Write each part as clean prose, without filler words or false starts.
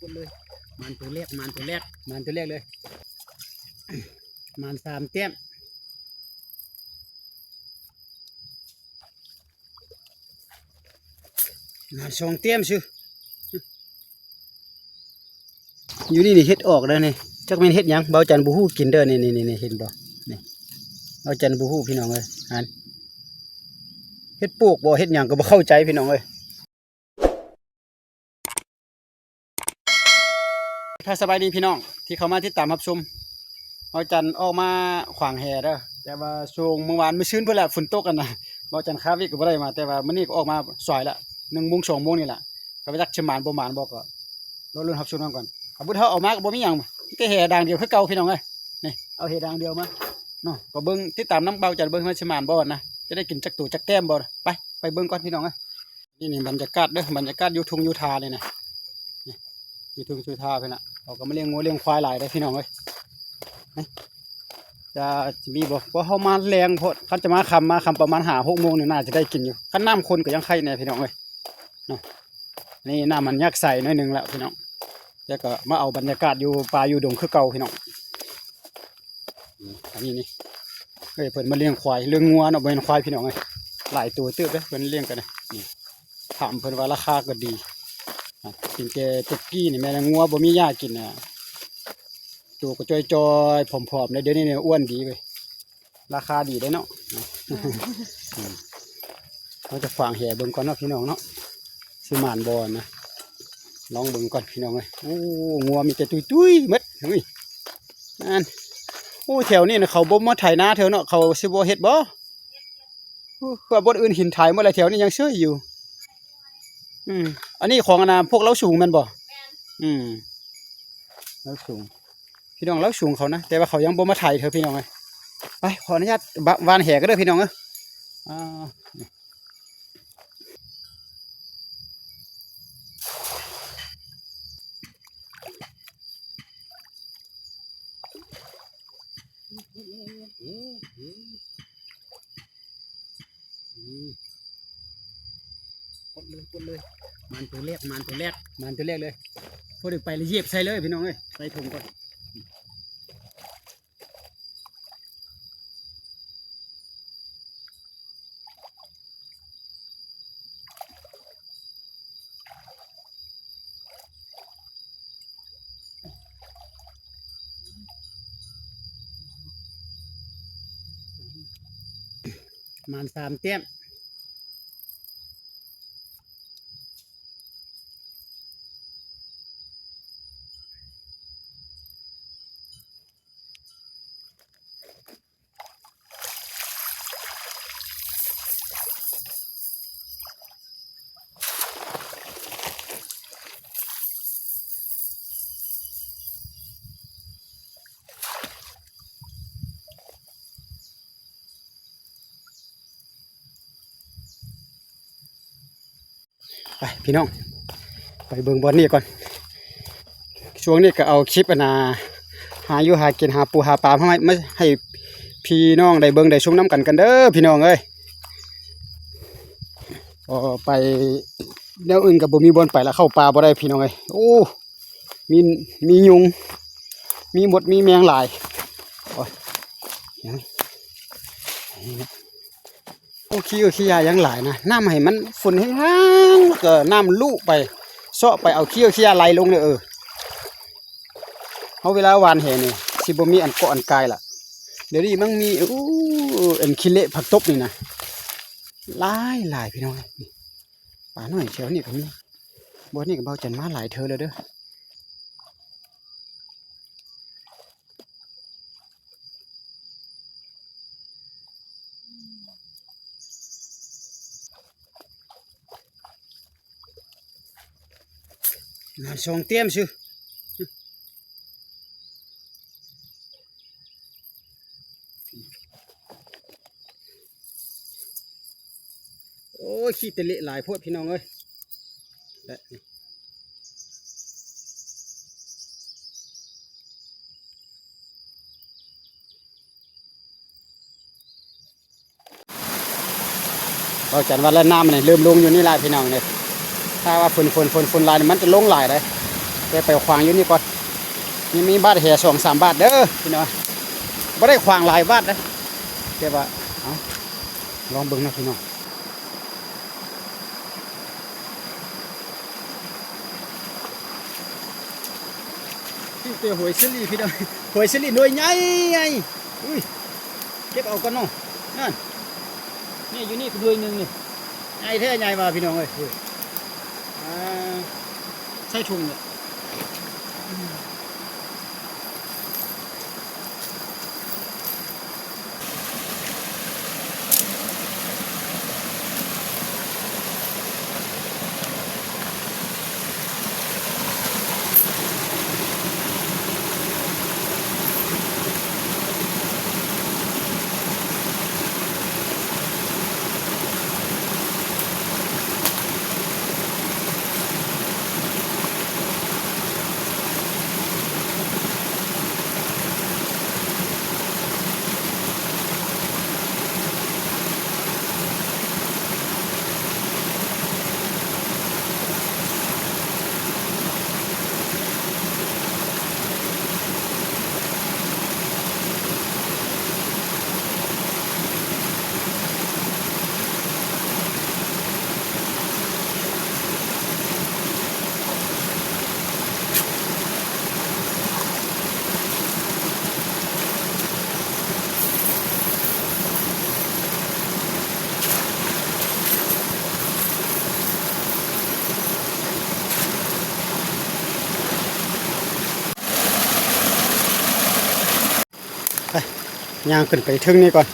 กดเลยมันตัวแรกมันตัวแรกเลยมัน3 เต้มมัน2 เต้มซิอยู่นี่เฮ็ดออกแล้วนี่จักแม่นเฮ็ดหยังเบาจันบ่ฮู้กินเด้อนี่เห็นบ่นี่เบาจันบ่ฮู้พี่น้องเอ้ยอันเฮ็ดปลูกบ่เฮ็ดหยังก็บ่เข้าใจพี่น้องเอ้ยถ้าสบายดีพี่น้องที่เข้ามาติดตามรับชมเบาจันออกมาขวางแห่เด้อแต่ว่าช่วงเมื่อวานมื้อซื่นเพิ่นแหละฝนตกกันนะเบาจันคาวิก็บ่ได้มาแต่ว่ามื้อนี้ก็ออกมาสายละ1 โมง 2 โมงนี่แหละก็บ่จักสิหมานบ่หมานบ่ก็รอลุ้นรับชมกันก่อนเอาบุญเฮาออกมาก็บ่มีหยังมีแต่แห่ด่างเดียวคือเก่าพี่น้องเอ้ยนี่เอาแห่ด่างเดียวมาเนาะก็เบิ่งติดตามน้ำเบาจันเบิ่งว่าสิหมานบ่นะจะได้กินจักตู่จักแต้มบ่ไปเบิ่งก่อนพี่น้องเอ้ยนี่บรรยากาศเด้อบรรยากาศอยู่ทุ่งอยู่ทาเลยนะนี่อยู่ทุ่งอยู่ทาเพิ่นน่ะเขาก็มาเลี้ยงงัวเลี้ยงควายหลายได้พี่น้องเอ้ยจะมีบ่เพราะเฮามาแรงโพดคันจะมาค่ำประมาณ5 6 โมงนี่น่าจะได้กินอยู่คันน้ำคนก็ยังไข่แน่พี่น้องเอ้ยเนาะนี่น้ำมันยักใส่น้อยนึงแล้วพี่น้องแล้วก็มาเอาบรรยากาศอยู่ป่าอยู่ดงคือเก่าพี่น้องอันนี้นี่เฮ้ยเพิ่นมาเลี้ยงควายเลี้ยงงัวเนาะบ่แม่นควายพี่น้องเอ้ยหลายตัวเติบเด้อเพิ่นเลี้ยงกันนี่ถามเพิ่นว่าราคาก็ดีกินแต่ตะกี้นี่แม่งัวบ่มีหญ้ากินน่ะตัวก็จอยๆผอมๆเลยเดี๋ยวนี้เนี่ยอ้วนดีเว้ยราคาดีได้เนาะเราจะฟังแห่เบิ่งก่อนเนาะพี่น้องเนาะสิหมานบ่นะลองเบิ่งก่อนพี่น้องเอ้ยโอ้งัวมีแต่ตุ้ยๆหมดเฮ้ยนั่นโอ้แถวนี้นะเขาบ่มาไถนาแถวเนาะเขาสิบ่เฮ็ดบ่ว่าบ่อื่นหินไถหมดแล้วแถวนี้ยังเชื่ออยู่อันนี้ของอนาพวกเราสูงแม่นบ่เราสูงพี่น้องเราสูงเขานะแต่ว่าเขายังบ่มาไถเถอะพี่น้องเอ้ยไปขออนุญาตวานแห่ก็เด้อพี่น้องเอ้ยกดเลยมันตัวแรกเลยพอได้ไปเลยเหยียบใส่เลยพี่น้องเอ้ยใส่ถุงก่อนมัน3 เต้มไปพี่น้องไปเบิ่งบอลนี่ก่อนช่วงนี้ก็เอาคลิปหาอยู่หากินหาปูหาปลามาให้พี่น้องได้เบิ่งได้ชมน้ำกันเด้อพี่น้องเอ้ยไปแนวอื่นกับบ่มีบอลไปแล้วเข้าป่าบ่ได้พี่น้องเอ้ยโอ้มียุงมีมดมีแมงหลายโอ้ยโอ้ขี้ยายังหลายนะน้ำให้มันฝุ่นแห้งๆแล้วก็น้ำลุไปเซาะไปเอาขี้ยาไหลลงเลยเอาเวลาหวานแห่นี่สิบ่มีอันเกาะอันกายล่ะเดี๋ยวนี้มันมีอันขี้เละผักตบนี่นะหลายพี่น้องนี่ป่าน้อยเชียวนี่ก็มีบ่นี่ก็เบาจันมาหลายเธอเลยเด้อมัน2 เต้มซิโอ้ยขี้ตะเละหลายพวกพี่น้องเอ้ยเราจันว่าแล้วน้ำมันเริ่มลงอยู่นี่หลายพี่น้องเนี่ยถ้าว่าฝนลายมันจะลงหลายเลย แต่ไปขวางอยู่นี่ก่อนนี่มีบาทแห่2-3 บาทเด้อพี่น้องบ่ได้ขวางหลายบาทนะแต่ว่าเอาลองเบิ่งนะพี่น้องที่เจอหวยซิลี่พี่น้องหวยซิลี่หน่วยใหญ่ใหญ่อุ้ยเก็บเอาก่อนเนาะนั่นนี่อยู่นี่ก็ด้วยหนึงนี่ใหญ่แท้ใหญ่ว่าพี่น้องเอ้ยใส่ถุงเนี่ยย่างขึ้นไปถึงนี่ก่อน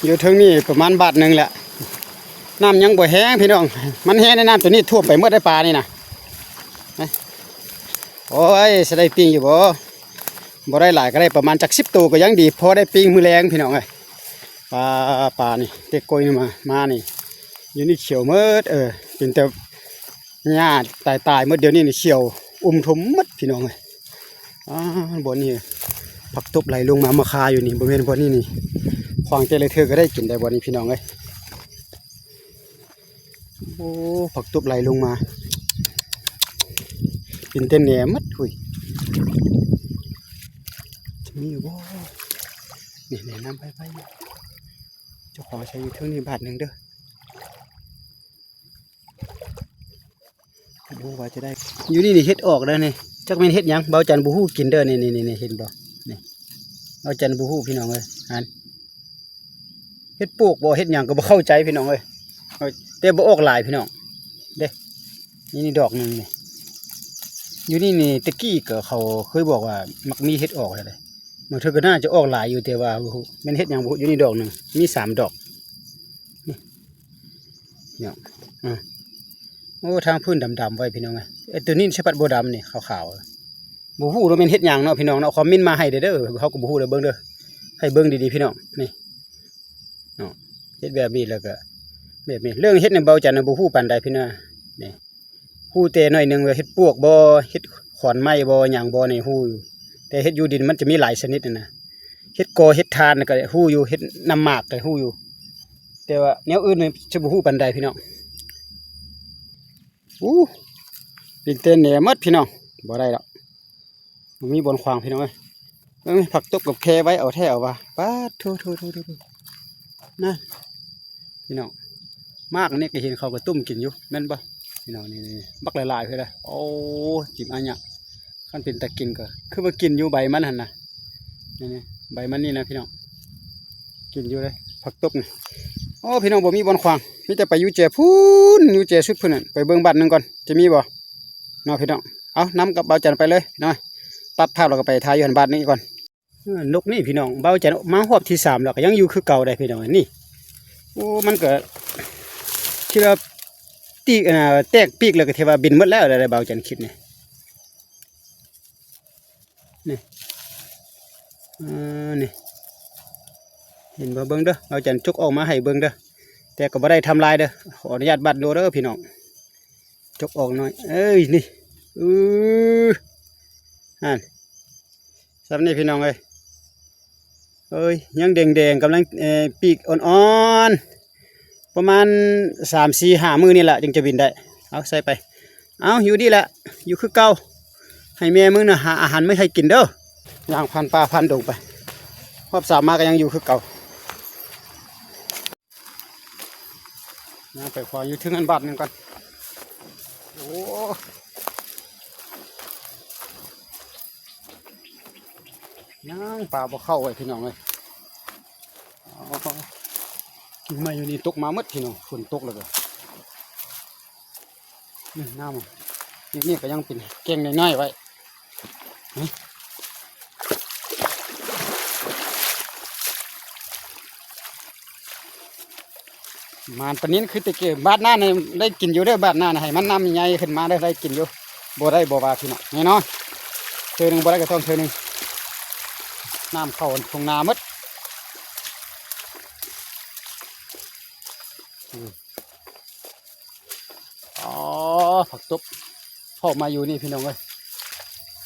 อยู่ถึงนี่ประมาณบาทหนึ่งแหละน้ำยังบ่แห้งพี่น้องมันแห้งในน้ำตัวนี้ท่วมไปเมื่อได้ปลานี่นะโอ้ยจะได้ปิ้งอยู่บ่ได้หลายก็ได้ประมาณจาก10 ตัวก็ยังดีพอได้ปิ้งมือแรงพี่น้องเลยปลานี่เต็กโกยมานี่อยู่นี่เขียวเมื่อเป็นแต่หญ้าตายเมื่อเดี๋ยวนี้นี่เขียวทุ่มมัดพี่น้องเลยบนนี่ผักตบไหลลงมาคาอยู่นี่บริเวณบนนี้นี่ควางเจริญเธอก็ได้กินได้บนนี้พี่น้องเลยโอ้ผักตบไหลลงมากินเต้นแหนมัดหุยจะมีอยู่บ่นี่แหนน้ำไปเจ้าของใช้อยู่เท่านี้บาทหนึ่งเด้อดูว่าจะได้อยู่นี่เฮ็ดออกแล้วนี่จักเป็นเฮ็ดยังเบาจันบูฮู้กินเด้อนี่เห็นบ่นี่เบาจันบูฮู้พี่น้องเลยเฮ็ดปลูกบ่เฮ็ดหยังก็บ่เข้าใจพี่น้องเอ้ยแต่บ่ออกหลายพี่น้องเด้นี่ดอกนึงนี่อยู่นี่ตะกี้ก็เขาเคยบอกว่ามักมีเฮ็ดออกอะไรมันเธอก็น่าจะออกหลายอยู่แต่ว่ามันเฮ็ดหยังบ่อยู่นี่ดอกนึงมี3 ดอกนี่เนี่ยโอ้ทางพื้นดำๆไว้พี่น้องเอ้ยตัวนี้ใช่ปัดบ่ดำนี่ขาวๆบ่ฮู้ว่ามันเฮ็ดหยังเนาะพี่น้องเนาะคอมเมนต์มาให้เด้อเขาก็บ่ฮู้เด้อเบิ่งเด้อให้เบิ่งดีๆพี่น้องนี่เฮ็ดแบบนี้แล้วก็แบบนี้เรื่องเฮ็ดในเบาจันทร์บ่ฮู้ปานใดพี่น้องนี่ฮู้แต่น้อยนึงว่าเฮ็ดปวกบ่เฮ็ดขอนไม้บ่หยังบ่นี่ฮู้อยู่แต่เฮ็ดอยู่ดินมันจะมีหลายชนิดนะเฮ็ดกอเฮ็ดทานก็ฮู้อยู่เฮ็ดน้ำหมากก็ฮู้อยู่แต่ว่าแนวอื่นนี่จะบ่ฮู้ปานใดพี่น้องปิ่นเต้นแหนหมดพี่น้องบ่ได้ดอกมีบนขวางพี่น้องผักตบกับแคไว้เอาแท้เอาว่าป้าโทนั่นพี่น้องมากนี่ก็เห็นเขาก็ตุ้มกินอยู่แม่นบ่พี่น้องนี่บักหลายๆเพื่อเลยโอ้จิ้มอันเนี้ยขั้นเป็นตะกินก็คือมากินอยู่ใบมันหันนะนี่ใบมันนี่นะพี่น้องกินอยู่เลยผักตบนี่โอ้พี่น้องบ่มีบนขวางมีแต่ไปยูเจพูนยูเจสุดพุ่นไปเบิ่งบ้านนึงก่อนจะมีบ่น้องพี่น้องเอาน้ำกับเบาจันไปเลยพี่น้องตัดภาพเราก็ไปถ่ายอยู่หันบ้านนี้ก่อนนกนี่พี่น้องเบาจันมาหอบที่3แล้วก็ยังอยู่คือเก่าได้พี่น้องนี่โอ้มันก็คิดว่าตีแตกปีกเลยก็เทว่าบินหมดแล้วอะไรเบาจันคิดนี่นี่เห็นบ่เบิ้งเด้อเบาจันจุกออกมาให้เบิ้งเด้อแต่ก็บ่ได้ทำลายเด้อขออนุญาตบัดโลเด้อพี่น้องจุกออกหน่อยเอ้ยนี่สำนี่พี่น้องเอ้ยยังแดงกำลังปีกอ่อนๆประมาณ3-4-5 มื้อนี่แหละจึงจะบินได้เอาใส่ไปเอาอยู่ดีแหละอยู่คือเก่า ให้แม่มึงน่ะหาอาหารไม่ให้กินเด้อย่างพันป่าพันดงไปรอบสามมาก็ยังอยู่คือเก่านะไปขออยู่ถึงอันบัดนึงก่อนโอ้ย่างป่าบ่เข้าไว้พี่น้องเลยกิ่งไม้อยู่นี่ตกมาหมดพี่น้องฝนตกแล้วก็นี่น้ำนี่ก็ยังเป็นแกงน้อยๆไว้มานปนินคือตะเกียบบ้านหน้าเนี่ยได้กินอยู่เด้อบ้านหน้าให้มันน้ำใหญ่ขึ้นมาได้กินอยู่บ่ได้บ่ว่าพี่น้องแน่นอนเธอหนึ่งบ่ได้ก็ต้องเธอหนึ่งน้ำเข้าทงนาหมดอ๋อผักตบพ่อมาอยู่นี่พี่น้องเลย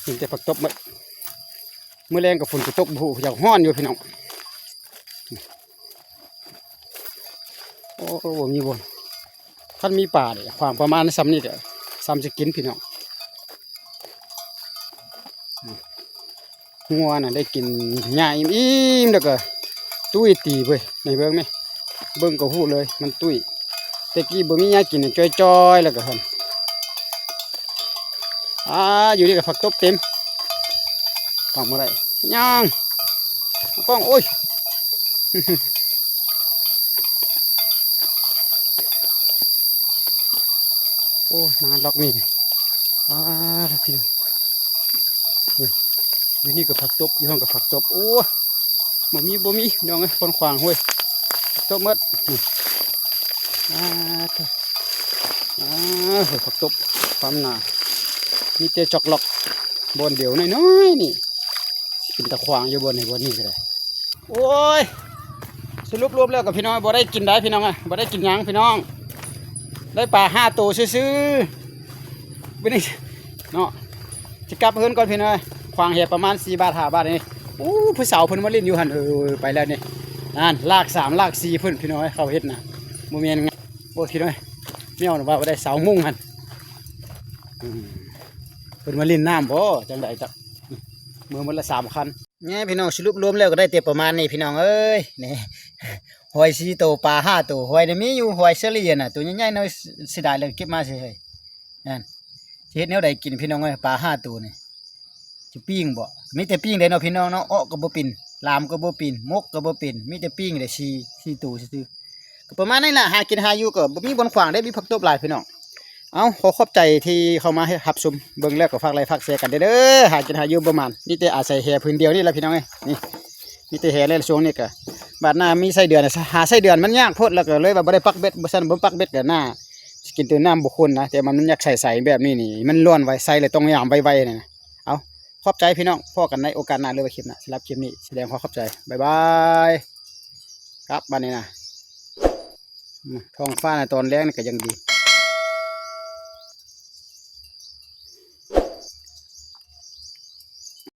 กินแต่ผักตบหมดเมื่อแรงกับฝนตกบุอยากห้อนอยู่พี่น้องโอ้โหมีบนท่านมีป่าเนี่ยความประมาณซ้ำนี่เดี๋ยวซ้ำจะกินพี่น้องงัวน่ะได้กินหญ้าอิ่มๆแล้วก็ตุ้ยตีเว้ยในเบิ้งไหมเบิ้งก็พูดเลยมันตุ้ยแต่กี้บ่มีหญ้ากินจ้อยๆแล้วก็หันอยู่นี่กับผักตบเต็มฟังมาได้ย่างกล้องโอ้ยโอ้นานล็อกนี่พี่น้องอยู่นี่กับผักตบอยู่ห้องกับผักตบโอ้บ่มีน้องไอ้คนขวางห้วยตบมัดผักตบความหนามีเตะจอกหลอกบนเดียวน้อยๆนี่เป็นตะขวางอยู่บนนี่ก็ได้โอ้ยสรุปรวมแล้วกับพี่น้องบ่ได้กินได้พี่น้องบ่ได้กินยังพี่น้องได้ปลา5 ตัวซื้อไม่ได้เนาะจะกลับเพิ่นก่อนพี่น้องควางเห็ดประมาณ4 บาท5 บาทนี่ผู้สาวเพิ่นมาเล่นอยู่หันไปแล้วนี่นั่นลาก3ลาก4เพิ่นพี่น้องเขาเห็ดนะโมเมนต์โอ้พี่น้องไม่เอาว่าได้สาวมุ่งหันเพิ่นมาเล่นน้ำบ่จังไดจักมือมันละ3 คันเนี่ยพี่น้องสรุปรวมแล้วก็ได้เต็มประมาณนี้พี่น้องเอ้ยนี่หอย4 ตัวปลา5 ตัวหอยนี่มีอยู่หอยเฉลี่ยน่ะตัวใหญ่ๆน้อยเสียดายเลยเก็บมาเฉยๆนั่นเฮ็ดแนวใดกินพี่น้องเอ้ยปลา5 ตัวนี่จะปิ้งบ่มีแต่ปิ้งได้เนาะพี่น้องเนาะอ้อก็บ่ปิ่นลามก็บ่ปิ่นมกก็บ่ปิ่นมีแต่ปิ้งได้4 ตัวซื่อๆก็ประมาณนี้ล่ะหากินหาอยู่ก็บ่มีบนขวางได้มีผักตบหลายพี่น้องเอาขอขอบใจที่เข้ามาให้รับชมเบิ่งแล้วก็ฝากไลค์ฝากแชร์กันเด้อหากินหาอยู่ประมาณนี่แต่อาศัยแห่พื้นเดียวนี่แหละพี่น้องเอ้ยนี่มีแต่แห่เลยช่วงนี้ก็บาดหน้ามีไส้เดือนหาไส้เดือนมันยากโพดแล้วก็เลยว่าบ่ได้ปักเบ็ดบ่ซั่นบ่ปักเบ็ดก็หน้ากินตัวน้ำบุคคลนะแต่มันอยากใส่แบบนี้นี่มันล้วนไว้ใส่เลยต้องยามไวๆนี่นะเอาขอบใจพี่น้องพอกันในโอกาสหน้าหรือว่าคลิปหน้าสำหรับคลิปนี้แสดงความขอบใจบ๊ายบายครับบัดนี้นะท้องฟ้าในตอนแรกนี่ก็ยังดี